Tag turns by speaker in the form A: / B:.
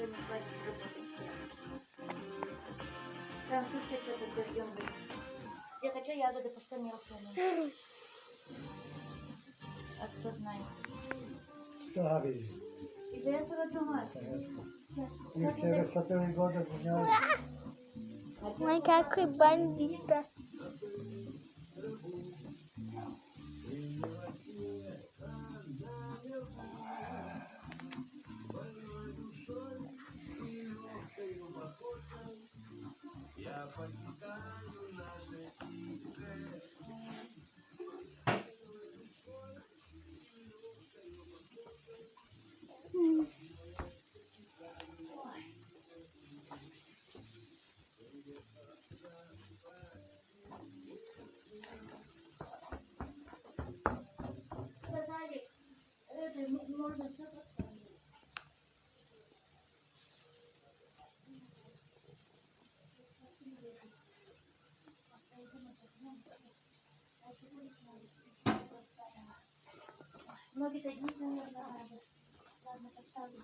A: сегодня хватит работать всем. Там туча что-то дождем будет. Где-то что ягоды пошли мелкие. А кто знает.
B: Что говоришь?
A: Из-за этого другая.
B: И все 4 года меня
C: Ой, какой бандита.
A: Сказали, это можно все поставить. Ноги-то единственное, наверное, надо. Ладно, поставлю.